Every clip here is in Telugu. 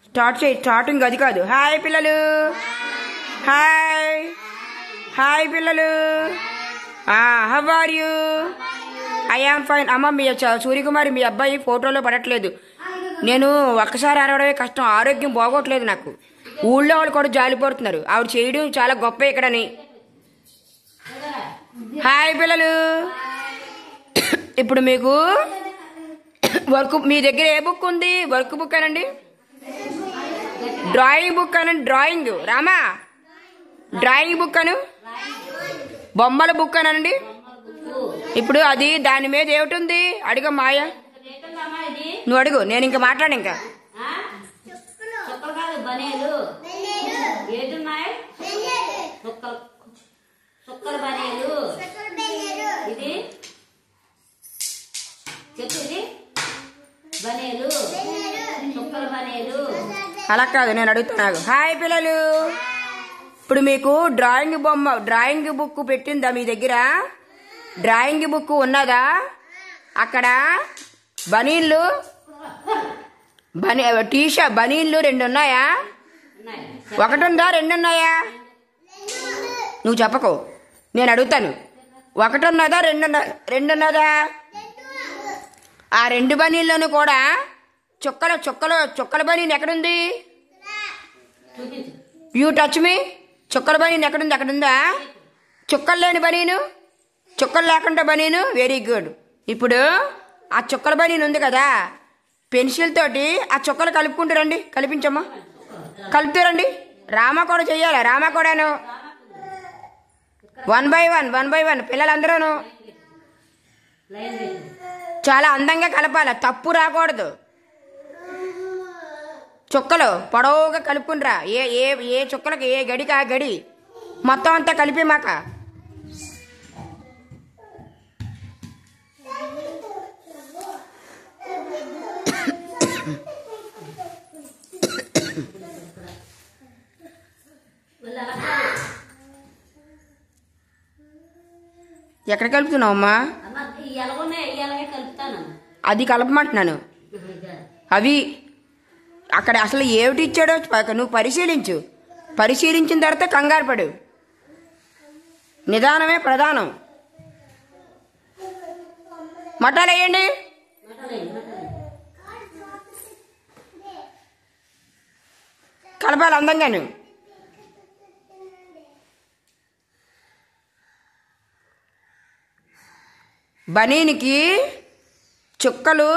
స్టార్ట్ చేయి. స్టార్టింగ్ అది కాదు. హాయ్ పిల్లలు, హాయ్ హాయ్ పిల్లలు, how are you? I am fine. అమ్మ మీ సూర్యకుమారి మీ అబ్బాయి ఫోటోలో పడట్లేదు. నేను ఒక్కసారి అరవడమే కష్టం, ఆరోగ్యం బాగోట్లేదు నాకు. ఊళ్ళో వాళ్ళు కూడా జాలిపడుతున్నారు ఆవిడ చేయడం చాలా గొప్ప ఇక్కడని. హాయ్ పిల్లలు, ఇప్పుడు మీకు వర్క్ మీ దగ్గర ఏ బుక్ ఉంది? వర్క్ బుక్ అనండి, డ్రాయింగ్ బుక్ అనండి. డ్రాయింగ్ రామా, డ్రాయింగ్ బుక్ అను, బొమ్మల బుక్ అనండి. ఇప్పుడు అది దాని మీద ఏమిటి ఉంది అడిగ మాయ, నువ్వు అడుగు, నేను ఇంకా మాట్లాడు. ఇంకా అలా కాదు, నేను అడుగుతున్నాను. హాయ్ పిల్లలు, ఇప్పుడు మీకు డ్రాయింగ్ బుక్ పెట్టిందా మీ దగ్గర? డ్రాయింగ్ బుక్ ఉన్నదా అక్కడ? బనీన్లు బనీన్లు 2 ఉన్నాయా? ఒకటి ఉందా, 2 ఉన్నాయా? నువ్వు చెప్పకు, నేను అడుగుతాను. ఒకటి ఉన్నదా, 2 ఉన్నదా? ఆ 2 బనీల్లోనూ కూడా చుక్కల బనీన్ ఎక్కడుంది? You touch me. చుక్కల బనీన్ ఎక్కడుంది? అక్కడ ఉందా? చుక్కలు లేని బనీను, చుక్కలు లేకుండా బనీను. Very good. ఇప్పుడు ఆ చుక్కల బనీన్ ఉంది కదా, పెన్సిల్ తోటి ఆ చుక్కలు కలుపుకుంటూ రండి. కల్పించమ్మా, కలుపుతూ రండి. రామా కూడా చెయ్యాలి, రామా కూడాను. 1 by 1 పిల్లలందరూను చాలా అందంగా కలపాలి, తప్పు రాకూడదు. చుక్కలు పొడవుగా కలుపుకుండ్రా. ఏ చుక్కలకి ఏ గడికి ఆ గడి మొత్తం అంతా కలిపి మాక. ఎక్కడ కలుపుతున్నావు అమ్మా? అది కలపమంటున్నాను. అవి అక్కడ అసలు ఏమిటి ఇచ్చాడో నువ్వు పరిశీలించిన తర్వాత కంగారు పడు. నిదానమే ప్రధానం. మటాలు వేయండి. కలపాలి అందంగాను. బనీనికి చుక్కలు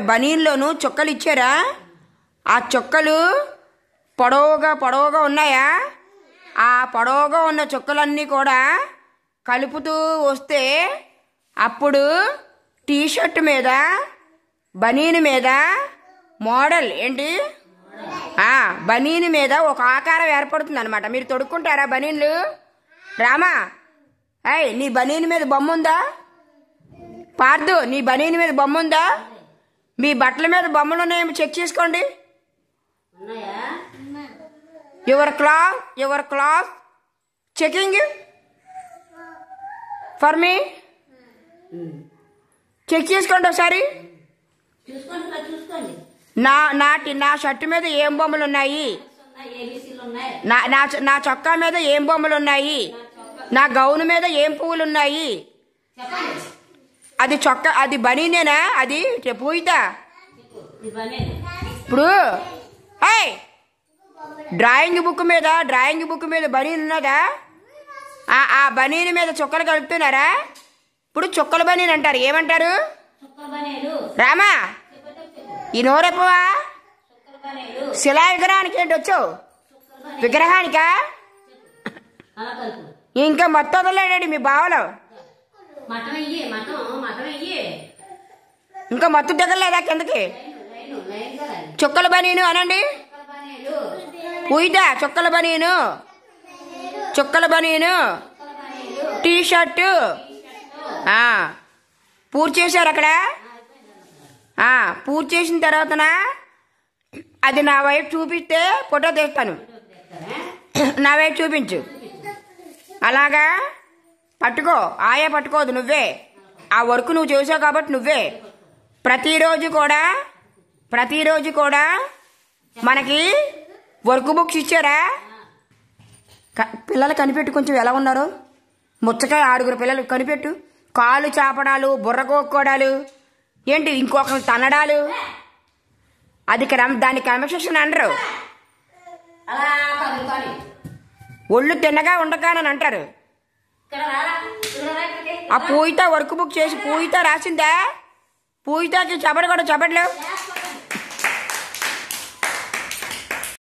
బనీన్లోను చుక్కలు ఇచ్చారా? ఆ చుక్కలు పొడవుగా ఉన్నాయా? ఆ పొడవుగా ఉన్న చుక్కలన్నీ కూడా కలుపుతూ వస్తే అప్పుడు టీషర్ట్ మీద బనీన్ మీద మోడల్ ఏంటి? బనీన్ మీద ఒక ఆకారం ఏర్పడుతుంది అనమాట. మీరు తొడుక్కుంటారా బనీన్లు? రామా, నీ బనీన్ మీద బొమ్మ ఉందా? పార్దు, నీ బనీన్ మీద బొమ్మ ఉందా? మీ బట్టల మీద బొమ్మలు ఉన్నాయేమో చెక్ చేసుకోండి. Your cloth checking for me. Check చేసుకోండి ఒకసారి. నా షర్ట్ మీద ఏం బొమ్మలు ఉన్నాయి? నా చొక్కా మీద ఏం బొమ్మలు ఉన్నాయి? నా గౌను మీద ఏం పువ్వులు ఉన్నాయి? అది చొక్కా, అది బనీనేనా? అది పూయితా. ఇప్పుడు డ్రాయింగ్ బుక్ మీద బనీన్ ఉన్నదా? ఆ బనీన్ మీద చుక్కలు కలుపుతున్నారా? ఇప్పుడు చుక్కల బనీన్ అంటారు. ఏమంటారు రామా? ఈ నోరెప్పవా? శిలా విగ్రహానికి ఏంటి వచ్చావు? విగ్రహానికా? ఇంకా మొత్తం వదలలేడండి మీ బావలు. ఇంకా మొత్తం దిగలేదా కిందకి? చుక్కల బనీను అనండి. పూయిదా చుక్కల బనీను టీ షర్టు పూర్తి చేశారు అక్కడ. పూర్తి చేసిన తర్వాతనా అది నా వైపు చూపిస్తే ఫోటో తీస్తాను. నా వైపు చూపించు. అలాగా పట్టుకో. ఆయా పట్టుకోదు, నువ్వే ఆ వర్క్ నువ్వు చేసావు కాబట్టి నువ్వే. ప్రతిరోజు కూడా ప్రతిరోజు కూడా మనకి వర్క్ బుక్స్ ఇచ్చారా? పిల్లలు కనిపెట్టు కొంచెం ఎలా ఉన్నారో. ముచ్చగా 6 పిల్లలు కనిపెట్టు. కాలు చాపడాలు, బుర్ర కోక్కోడాలు, ఏంటి ఇంకొకరు తనడాలు, అది దాన్ని క్రమశిక్షణ అనరు. ఒళ్ళు తిన్నగా ఉండగానని అంటారు. ఆ పూయిత వర్క్ బుక్ చేసి పూయిత రాసిందా? పూయితకి చెప్పడు కూడా చెప్పట్లేవు.